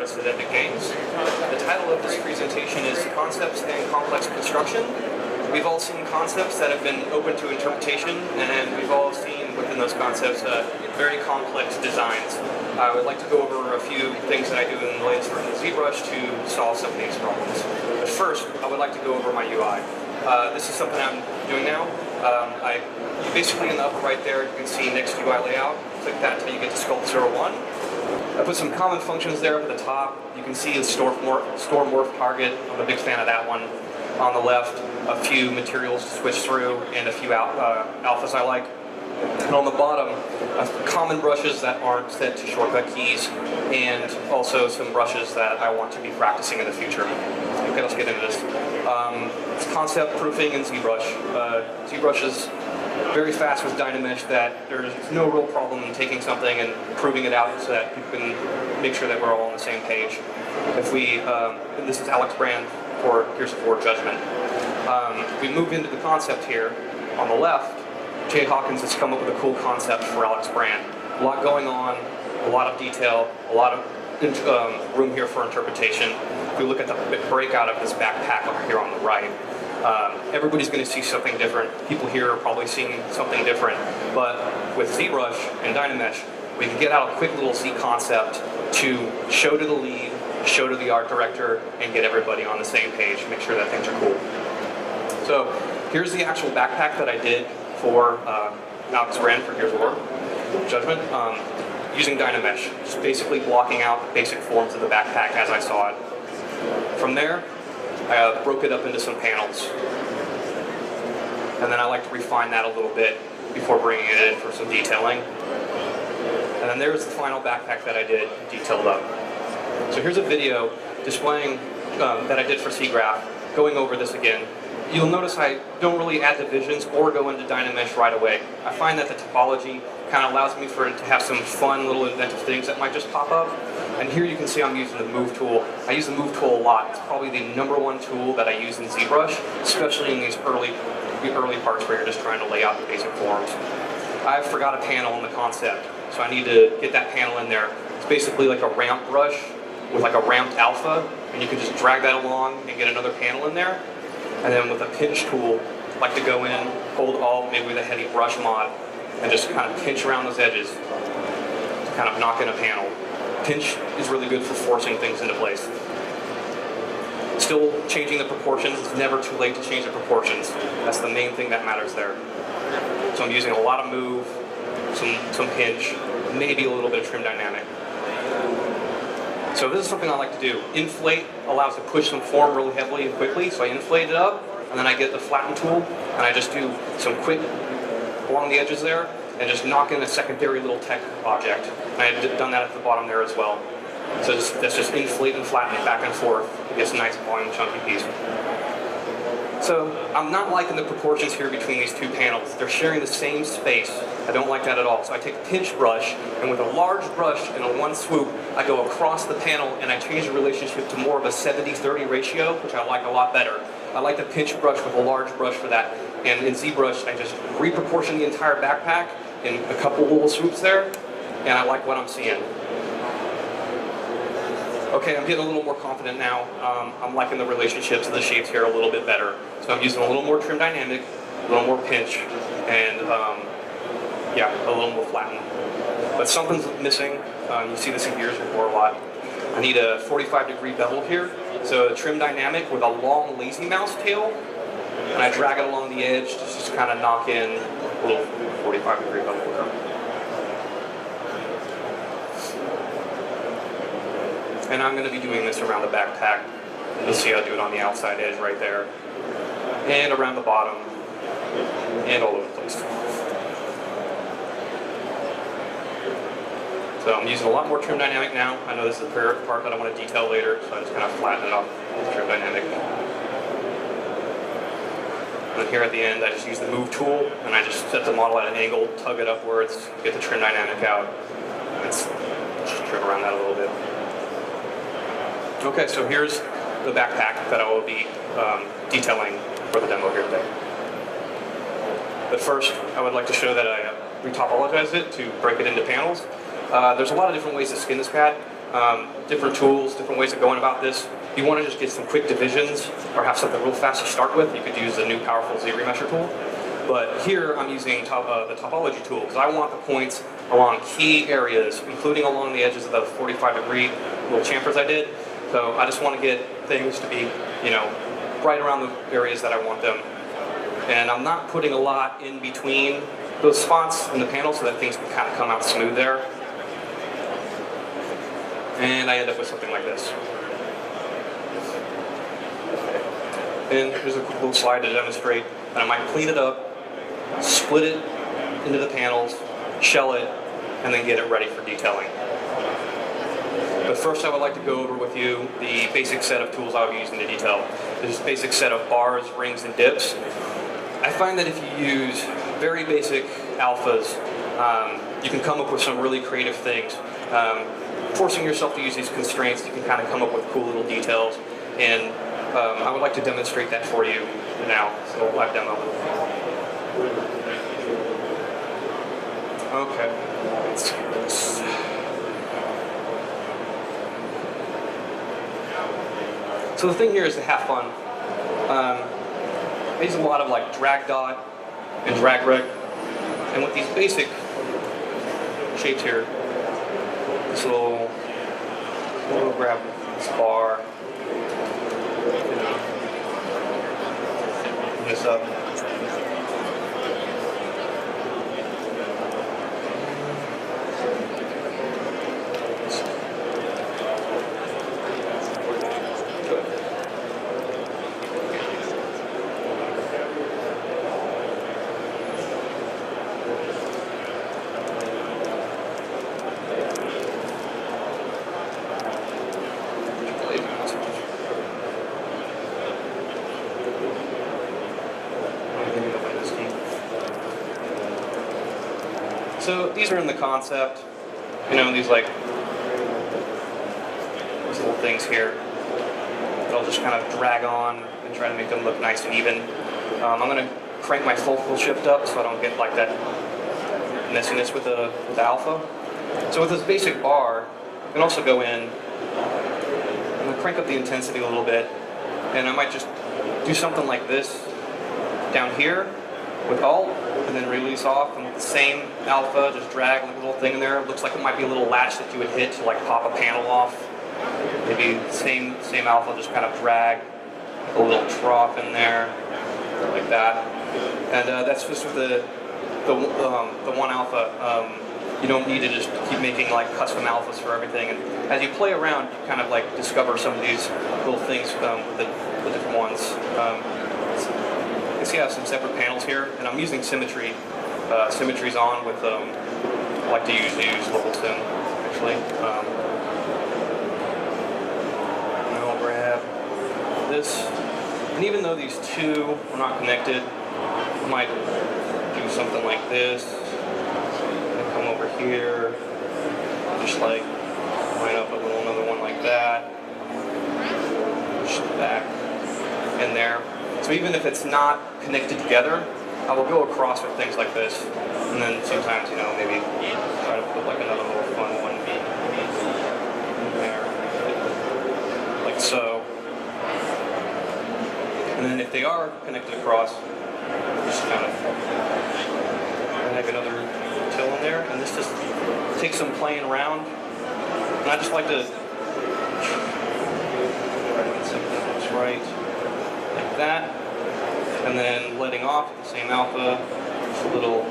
regards to Epic Games. The title of this presentation is Concepts and Complex Construction. We've all seen concepts that have been open to interpretation, and we've all seen within those concepts very complex designs. I would like to go over a few things that I do in the latest version of ZBrush to solve some of these problems. But first, I would like to go over my UI. This is something I'm doing now. Basically in the upper right there, you can see Next UI Layout. Click that until you get to Sculpt 01. I put some common functions there up at the top. You can see the store morph target. I'm a big fan of that one. On the left, a few materials to switch through and a few alphas I like. And on the bottom, common brushes that aren't set to shortcut keys, and also some brushes that I want to be practicing in the future. Okay, let's get into this. It's concept proofing in ZBrush. ZBrush is very fast with Dynamesh that there's no real problem in taking something and proving it out so that you can make sure that we're all on the same page. If we, this is Alex Brand for Gears of War Judgment. We move into the concept here. On the left, Jay Hawkins has come up with a cool concept for Alex Brand. A lot going on, a lot of detail, a lot of room here for interpretation. If we look at the breakout of this backpack over here on the right, everybody's going to see something different. People here are probably seeing something different. But with ZBrush and Dynamesh, we can get out a quick little Z concept to show to the lead, show to the art director, and get everybody on the same page, make sure that things are cool. So here's the actual backpack that I did for Alex Brand for Gears of War Judgment, using Dynamesh, just basically blocking out the basic forms of the backpack as I saw it. From there, I broke it up into some panels, and then I like to refine that a little bit before bringing it in for some detailing. And then there's the final backpack that I did detailed up. So here's a video displaying that I did for Siggraph, going over this again. You'll notice I don't really add divisions or go into Dynamesh right away. I find that the topology kind of allows me to have some fun little inventive things that might just pop up. And here you can see I'm using the Move tool. I use the Move tool a lot. It's probably the #1 tool that I use in ZBrush, especially in these early parts where you're just trying to lay out the basic forms. I forgot a panel in the concept, so I need to get that panel in there. It's basically like a ramp brush with like a ramped alpha, and you can just drag that along and get another panel in there. And then with a pinch tool, I like to go in, hold Alt, maybe with a heavy brush mod, and just kind of pinch around those edges to kind of knock in a panel. Pinch is really good for forcing things into place. Still changing the proportions. It's never too late to change the proportions. That's the main thing that matters there. So I'm using a lot of Move, some pinch, maybe a little bit of trim dynamic. So this is something I like to do. Inflate allows to push some form really heavily and quickly, so I inflate it up, and then I get the flatten tool, and I just do some quick along the edges there, and just knock in a secondary little tech object. And I've done that at the bottom there as well. So that's just inflate and flatten it back and forth. It gets a nice volume chunky piece. So I'm not liking the proportions here between these two panels. They're sharing the same space. I don't like that at all. So I take a pinch brush, and with a large brush and a one swoop, I go across the panel and I change the relationship to more of a 70-30 ratio, which I like a lot better. I like the pinch brush with a large brush for that. And in ZBrush, I just reproportion the entire backpack in a couple little swoops there, and I like what I'm seeing. Okay, I'm getting a little more confident now. I'm liking the relationships of the shapes here a little bit better. So I'm using a little more trim dynamic, a little more pinch, and yeah, a little more flatten. But something's missing. You see this in Gears of War a lot. I need a 45-degree bevel here. So a trim dynamic with a long lazy mouse tail, and I drag it along the edge to just kind of knock in a little 45-degree bevel there. And I'm going to be doing this around the backpack. You'll see I do it on the outside edge right there, and around the bottom, and all over the place. So I'm using a lot more trim dynamic now. I know this is the part that I want to detail later, so I just kind of flatten it off with trim dynamic. And then here at the end, I just use the Move tool, and I just set the model at an angle, tug it upwards, get the trim dynamic out, and just trim around that a little bit. Okay, so here's the backpack that I will be detailing for the demo here today. But first, I would like to show that I retopologized it to break it into panels. There's a lot of different ways to skin this pad. different tools, different ways of going about this. If you want to just get some quick divisions or have something real fast to start with, you could use the new powerful ZRemesher tool. But here I'm using the topology tool because I want the points along key areas, including along the edges of the 45-degree little chamfers I did. So I just want to get things to be, you know, right around the areas that I want them. And I'm not putting a lot in between those spots in the panel so that things can kind of come out smooth there. And I end up with something like this. And here's a quick little slide to demonstrate that I might clean it up, split it into the panels, shell it, and then get it ready for detailing. But first I would like to go over with you the basic set of tools I'll be using to detail. There's this basic set of bars, rings, and dips. I find that if you use very basic alphas, you can come up with some really creative things. Forcing yourself to use these constraints, you can kind of come up with cool little details. And I would like to demonstrate that for you now. So live demo. Okay. Let's see this. So the thing here is to have fun. I use a lot of like drag dot and drag rec, and with these basic shapes here, this little we'll grab this bar, this up. So these are in the concept, you know, these like these little things here that I'll just kind of drag on and try to make them look nice and even. I'm going to crank my focal shift up so I don't get like that messiness with the alpha. So with this basic bar, I can also go in and crank up the intensity a little bit, and I might just do something like this down here with Alt, and then release off, and with the same alpha, just drag like a little thing in there. It looks like it might be a little latch that you would hit to like pop a panel off. Maybe same alpha, just kind of drag a little trough in there, like that. And that's just with the one alpha. You don't need to just keep making like custom alphas for everything. And as you play around, you kind of like discover some of these little things with the different ones. You can see I have some separate panels here, and I'm using symmetry. Symmetry's on with, I like to use Littleton, actually. And I'll grab this. And even though these two are not connected, I might do something like this. And come over here, just like line up another one like that. Push it back in there. So even if it's not connected together, I will go across with things like this, and then sometimes, you know, maybe try to put like another little fun one in there, like so. And then if they are connected across, just kind of have another till in there, and this just takes some playing around. And I just like to try to get something that looks right. Like that, and then letting off the same alpha, just a little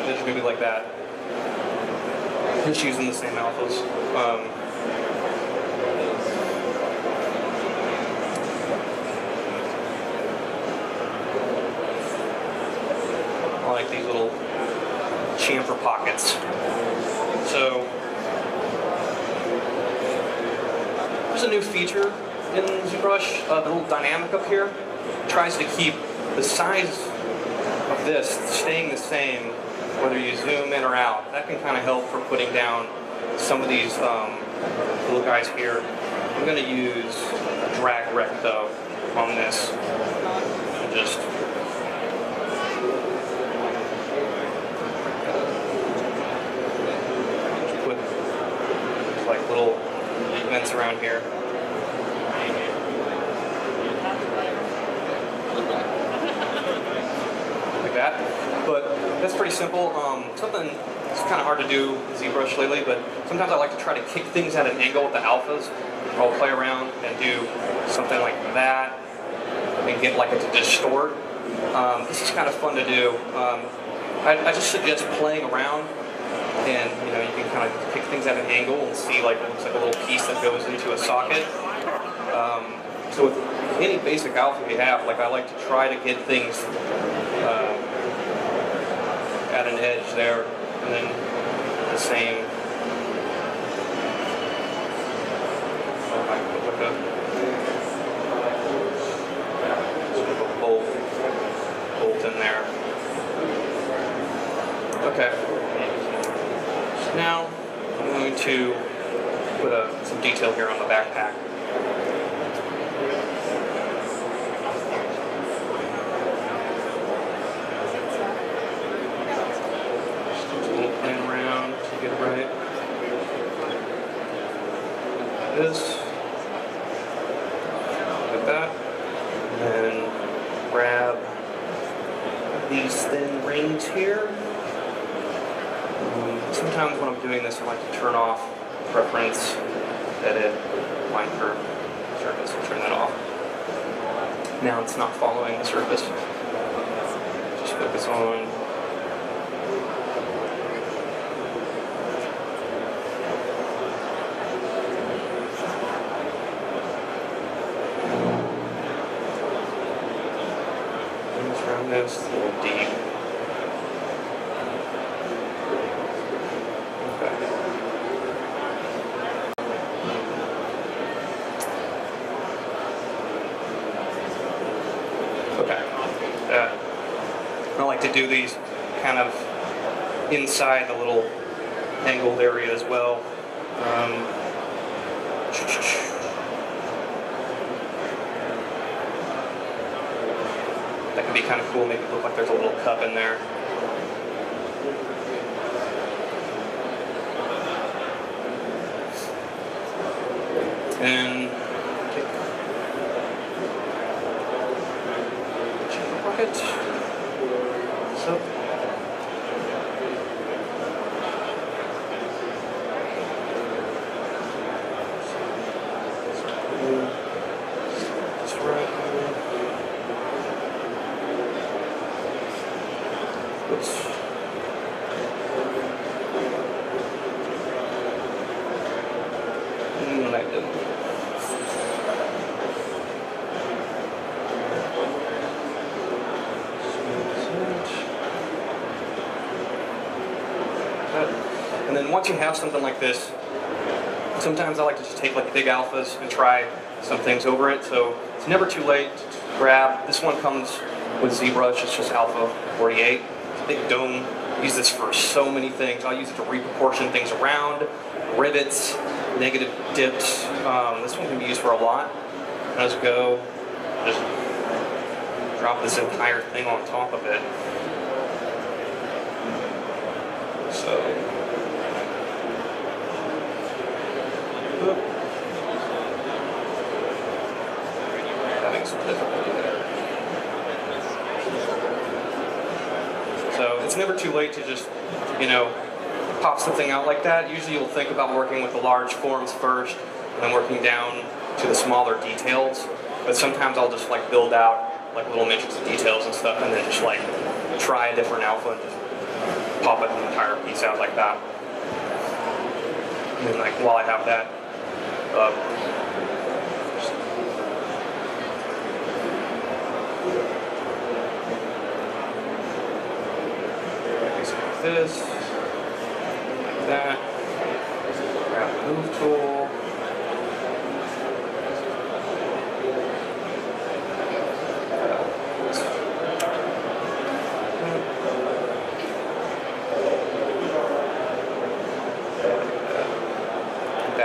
just maybe like that. Just using the same alphas. I like these little chamfer pockets. So there's a new feature in ZBrush, the little dynamic up here. It tries to keep the size of this staying the same whether you zoom in or out. That can kind of help for putting down some of these little guys here. I'm going to use a drag rec though on this and just little vents around here. Like that. But that's pretty simple. Something that's kind of hard to do with ZBrush lately, but sometimes I like to try to kick things at an angle with the alphas. I'll play around and do something like that and get like it to distort. This is kind of fun to do. I just suggest playing around, and you can kind of pick things at an angle and see like it looks like a little piece that goes into a socket. So with any basic alpha we have, like I like to try to get things at an edge there, and then the same. If I put like a bolt in there. Okay. So now I'm going to put some detail here on the backpack. Just a little playing around to get it right. This. Like that. And then grab these thin rings here. Sometimes when I'm doing this, I like to turn off preference, edit, line curve, surface, and turn that off. Now it's not following the surface. Just focus on around this, a little deep. I like to do these kind of inside the little angled area as well. That can be kind of cool, make it look like there's a little cup in there. And check the bucket. So. Just right here. Oops. Like that. And then once you have something like this, sometimes I like to just take like big alphas and try some things over it. So it's never too late to grab. This one comes with ZBrush. It's just alpha 48. It's a big dome. I use this for so many things. I'll use it to reproportion things around, rivets, negative dips. This one can be used for a lot. Let's go. Just drop this entire thing on top of it. So. Having some difficulty there. So it's never too late to just, pop something out like that. Usually you'll think about working with the large forms first, and then working down to the smaller details. But sometimes I'll just like build out like little miniatures of details and stuff, and then just like try a different alpha and just pop an entire piece out like that. And then like while I have that up, like this, like that. Grab the move tool.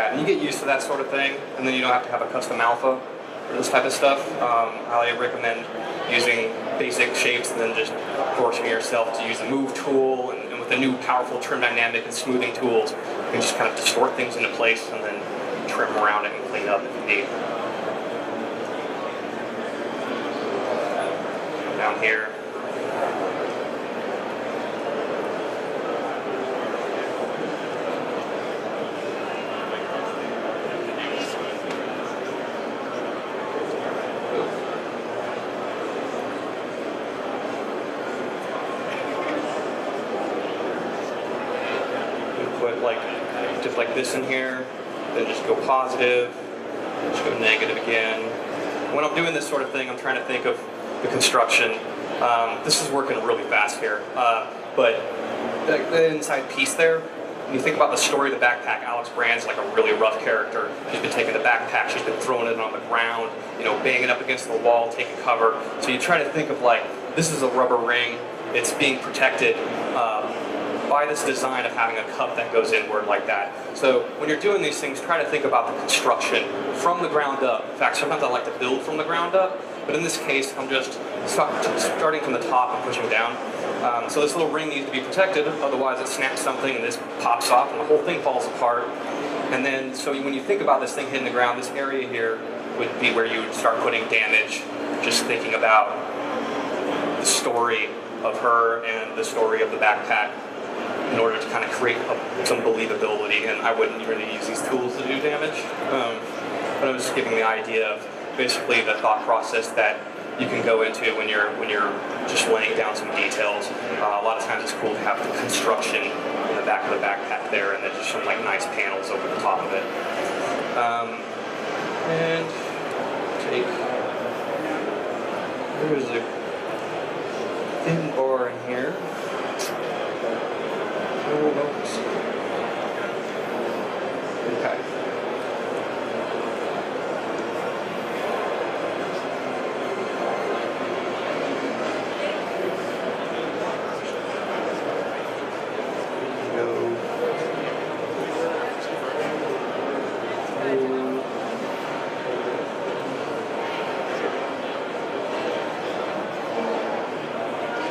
And you get used to that sort of thing, and then you don't have to have a custom alpha for this type of stuff. I recommend using basic shapes and then just forcing yourself to use the move tool and with with the new powerful trim dynamic and smoothing tools, you can just kind of distort things into place and then trim around it and clean up if you need. Down here. Put just like this in here, then just go positive, just go negative again. When I'm doing this sort of thing, I'm trying to think of the construction. This is working really fast here, but the inside piece there, when you think about the story of the backpack, Alex Brand's like a really rough character. She's been taking the backpack, she's been throwing it on the ground, you know, banging up against the wall, taking cover. So you try to think of like, this is a rubber ring, it's being protected by this design of having a cup that goes inward like that. So when you're doing these things, try to think about the construction from the ground up. In fact, sometimes I like to build from the ground up, but in this case, I'm just starting from the top and pushing down. So this little ring needs to be protected, otherwise it snaps something and this pops off and the whole thing falls apart. And then, so when you think about this thing hitting the ground, this area here would be where you would start putting damage, just thinking about the story of her and the story of the backpack, in order to kind of create some believability. And I wouldn't really use these tools to do damage, but I was just giving the idea of basically the thought process that you can go into when you're just laying down some details. A lot of times it's cool to have the construction in the back of the backpack there, and then just some like nice panels over the top of it. And take, there's a thin bar in here. Okay.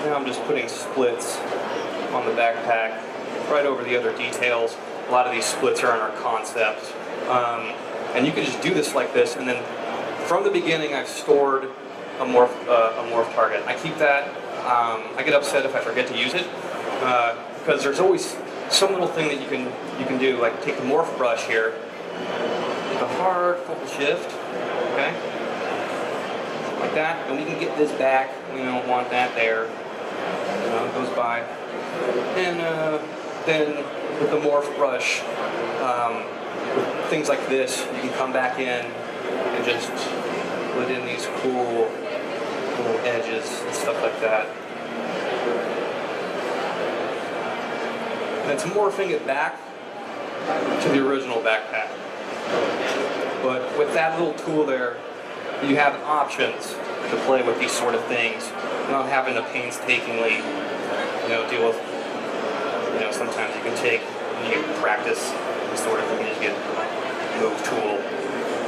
Now I'm just putting splits on the backpack right over the other details. A lot of these splits are in our concept. And you can just do this like this, and then from the beginning I've stored a morph target. I keep that. I get upset if I forget to use it, because there's always some little thing that you can do, like take the morph brush here, take a hard focal shift, okay, like that, and we can get this back. We don't want that there. It goes by, and then with the morph brush, with things like this, you can come back in and just put in these cool little edges and stuff like that. And it's morphing it back to the original backpack. But with that little tool there, you have options to play with these sort of things, not having to painstakingly, deal with, sometimes you can take, when you get practice, this sort of thing, you just get a move tool,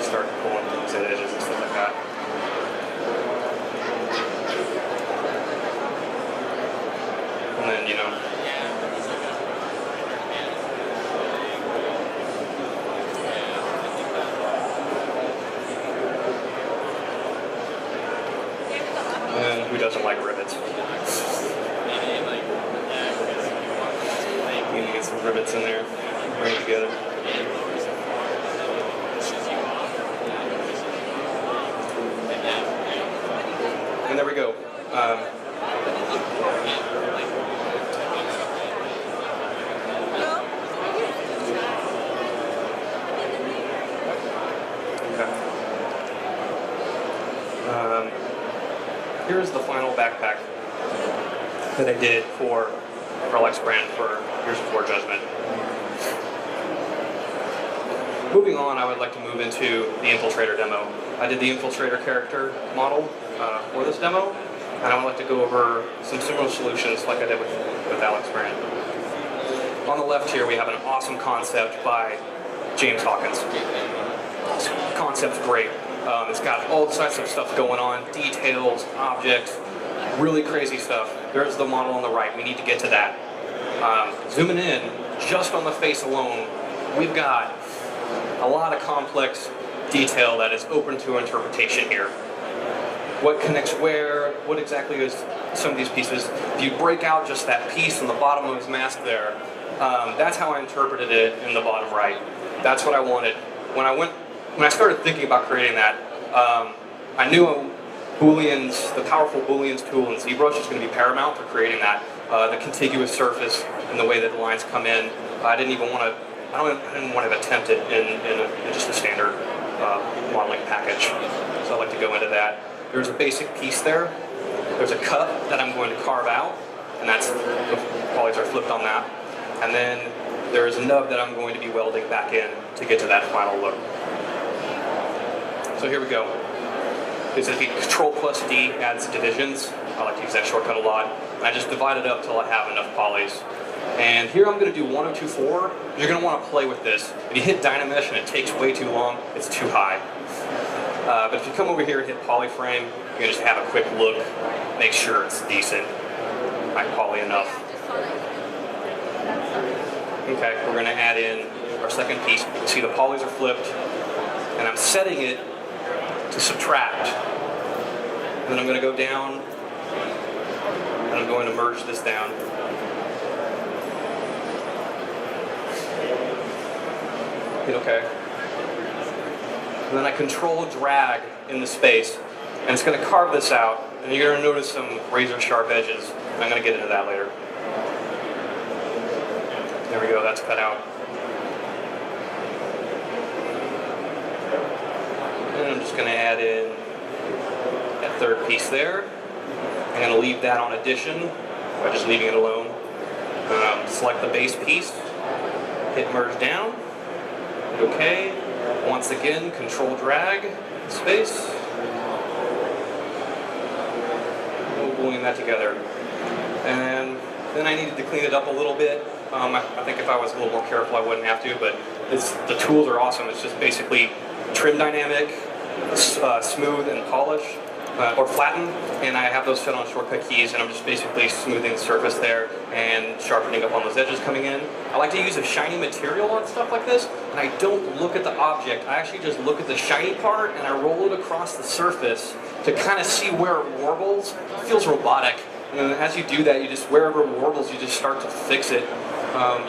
start pulling things at edges and stuff like that. And then, and who doesn't like rivets? You need to get some rivets in there, bring it together. And there we go. Here's the final backpack that I did for Alex Brand for Years Before Judgment. Moving on, I would like to move into the Infiltrator demo. I did the Infiltrator character model for this demo, and I would like to go over some similar solutions like I did with Alex Brand. On the left here, we have an awesome concept by James Hawkins. This concept's great. It's got all types of stuff going on, details, objects, really crazy stuff. There's the model on the right. We need to get to that. Zooming in, just on the face alone, we've got a lot of complex detail that is open to interpretation here. What connects where, what exactly is some of these pieces. If you break out just that piece on the bottom of his mask there, that's how I interpreted it in the bottom right. That's what I wanted. When I started thinking about creating that, I knew Booleans, the powerful Booleans tool in ZBrush is going to be paramount for creating that. The contiguous surface and the way that the lines come in. I didn't want to attempt it in just a standard modeling package. So I like to go into that. There's a basic piece there. There's a cut that I'm going to carve out, and that's the polys are flipped on that. And then there is a nub that I'm going to be welding back in to get to that final look. So here we go. It's going to be Control+D adds divisions. I like to use that shortcut a lot. And I just divide it up till I have enough polys. And here I'm going to do 1024. You're going to want to play with this. If you hit Dynamesh and it takes way too long, it's too high. But if you come over here and hit Polyframe, you can just have a quick look, make sure it's decent. I poly enough. Okay, we're going to add in our second piece. You can see the polys are flipped, and I'm setting it to subtract. And then I'm going to go down, and I'm going to merge this down. Hit OK. And then I control drag in the space, and it's going to carve this out, and you're going to notice some razor sharp edges. I'm going to get into that later. There we go, that's cut out. And I'm just going to add in that third piece there. I'm going to leave that on addition by just leaving it alone. Select the base piece, hit merge down, hit OK. Once again, control drag, space. We'll gluing that together. And then I needed to clean it up a little bit. I think if I was a little more careful, I wouldn't have to, but the tools are awesome. It's just basically trim dynamic, smooth and polish, or flatten, and I have those set on shortcut keys, and I'm just basically smoothing the surface there and sharpening up on those edges coming in. I like to use a shiny material on stuff like this, and I don't look at the object. I actually just look at the shiny part, and I roll it across the surface to kind of see where it warbles. It feels robotic. And as you do that, you just, wherever it warbles, you just start to fix it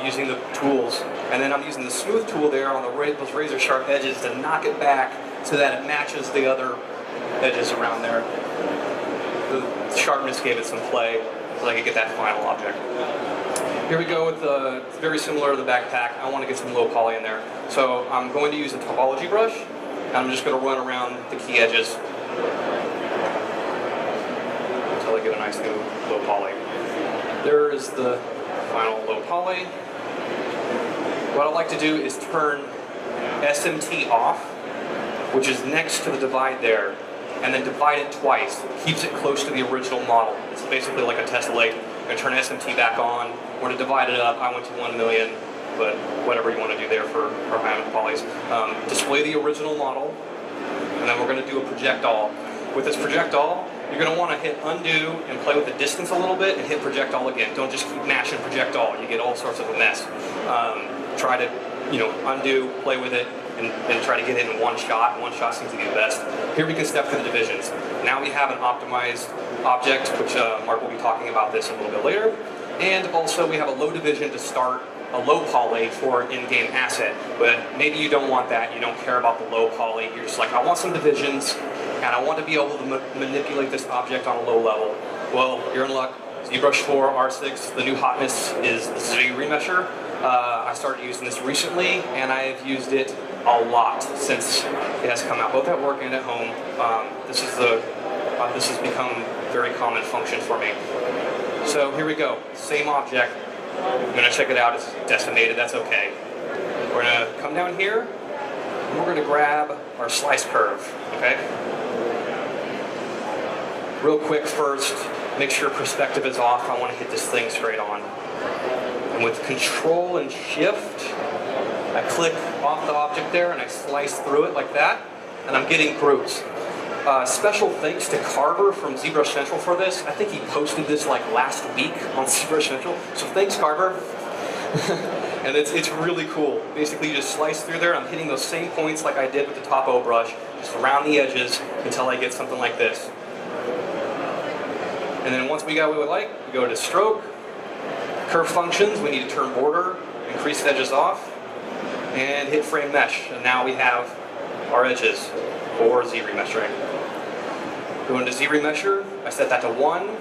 using the tools. And then I'm using the smooth tool there on those razor sharp edges to knock it back so that it matches the other edges around there. The sharpness gave it some play so I could get that final object. Here we go with it's very similar to the backpack. I want to get some low poly in there. So I'm going to use a topology brush, and I'm just going to run around the key edges until I get a nice new low poly. There is the final low poly. What I like to do is turn SMT off, which is next to the divide there, and then divide it twice. Keeps it close to the original model. It's basically like a tessellate. I'm going to turn SMT back on. We're going to divide it up. I went to 1 million, but whatever you want to do there for high polys. Display the original model, and then we're going to do a projectile. With this projectile, you're going to want to hit undo and play with the distance a little bit and hit projectile again. Don't just keep mashing projectile. You get all sorts of a mess. Try to, undo, play with it, and try to get it in one shot. One shot seems to be the best. Here we can step through the divisions. Now we have an optimized object, which Mark will be talking about this a little bit later. And also we have a low division to start a low poly for an in-game asset. But maybe you don't want that. You don't care about the low poly. You're just like, I want some divisions, and I want to be able to manipulate this object on a low level. Well, you're in luck. ZBrush 4 R6, the new hotness is the Z remesher. I started using this recently, and I've used it a lot since it has come out, both at work and at home. This has become a very common function for me. So here we go, same object. I'm going to check it out. It's decimated. That's okay. We're going to come down here, and we're going to grab our slice curve. Okay. Real quick first, make sure perspective is off. I want to hit this thing straight on. And with Control and Shift, I click off the object there and I slice through it like that, and I'm getting groups. Special thanks to Carver from ZBrush Central for this. I think he posted this like last week on ZBrush Central. So thanks, Carver. And it's really cool. Basically, you just slice through there. I'm hitting those same points like I did with the top O brush, just around the edges until I get something like this. And then once we got what we like, we go to stroke, curve functions. We need to turn border, increase edges off, and hit frame mesh. And now we have our edges for Z-remeshing. Go into Z-remesher. I set that to 1,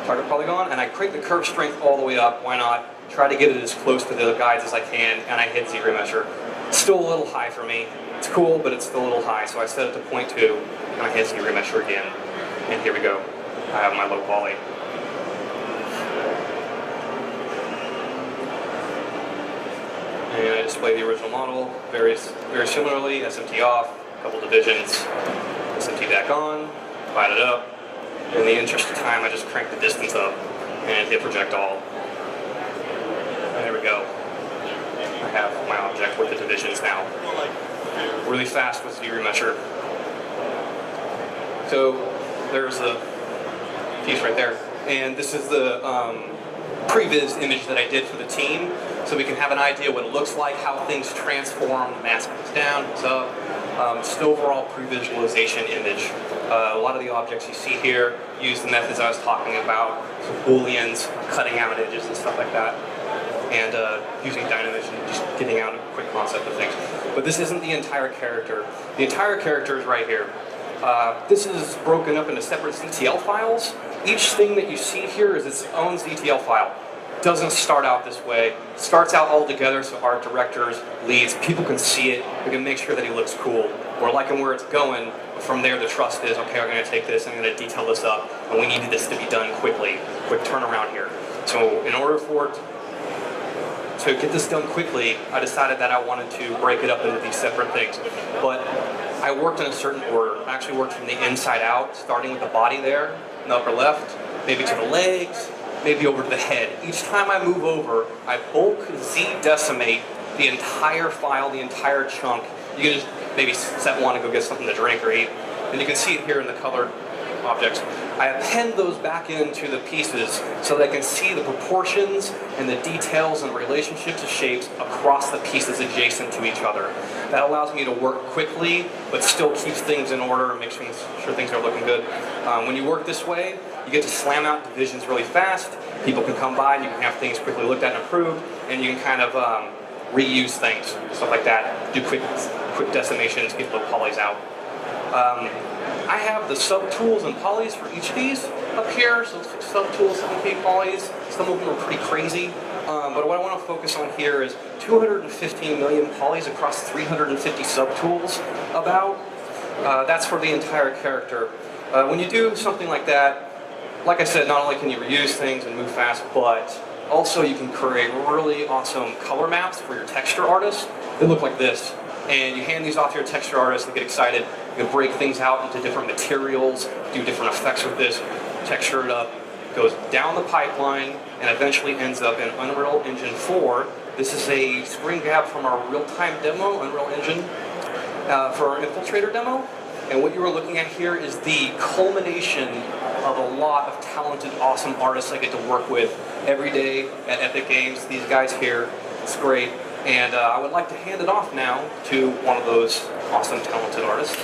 target polygon, and I crank the curve strength all the way up. Why not? Try to get it as close to the guides as I can, and I hit Z-remesher. It's still a little high for me. It's cool, but it's still a little high, so I set it to 0.2, and I hit Z-remesher again. And here we go. I have my low poly. And I display the original model very similarly. SMT off, a couple divisions, SMT back on, divide it up. In the interest of time, I just crank the distance up and hit project all. And there we go. I have my object with the divisions now. Really fast with Z-remesher. So there's the piece right there. And this is the previs image that I did for the team, so we can have an idea what it looks like, how things transform, the mask comes down, it's up. Just an overall pre-visualization image. A lot of the objects you see here use the methods I was talking about, so booleans, cutting out edges and stuff like that, and using Dynamition, just getting out a quick concept of things. But this isn't the entire character. The entire character is right here. This is broken up into separate ZTL files. Each thing that you see here is its own ZTL file. Doesn't start out this way. Starts out all together so art directors, leads, people can see it. We can make sure that he looks cool. We're liking where it's going. From there, the trust is, okay, I'm going to take this, I'm going to detail this up, and we needed this to be done quickly. Quick turnaround here. So in order for it to get this done quickly, I decided that I wanted to break it up into these separate things. But I worked in a certain order. I actually worked from the inside out, starting with the body there, in the upper left, maybe to the legs, maybe over to the head. Each time I move over, I bulk Z-decimate the entire file, the entire chunk. You can just maybe set one and go get something to drink or eat. And you can see it here in the colored objects. I append those back into the pieces so that I can see the proportions and the details and relationships of shapes across the pieces adjacent to each other. That allows me to work quickly, but still keeps things in order and makes sure things are looking good. When you work this way, you get to slam out divisions really fast. People can come by and you can have things quickly looked at and approved, and you can kind of reuse things, stuff like that. Do quick decimations, get low polys out. I have the sub-tools and polys for each of these up here. So sub-tools, 7K polys. Some of them are pretty crazy. But what I want to focus on here is 215 million polys across 350 sub-tools about. That's for the entire character. When you do something like that, like I said, not only can you reuse things and move fast, but also you can create really awesome color maps for your texture artists. They look like this. And you hand these off to your texture artists, they get excited. You can break things out into different materials, do different effects with this, texture it up, goes down the pipeline, and eventually ends up in Unreal Engine 4. This is a screen grab from our real-time demo, Unreal Engine, for our Infiltrator demo. And what you are looking at here is the culmination of a lot of talented, awesome artists I get to work with every day at Epic Games. These guys here, it's great. And I would like to hand it off now to one of those awesome, talented artists.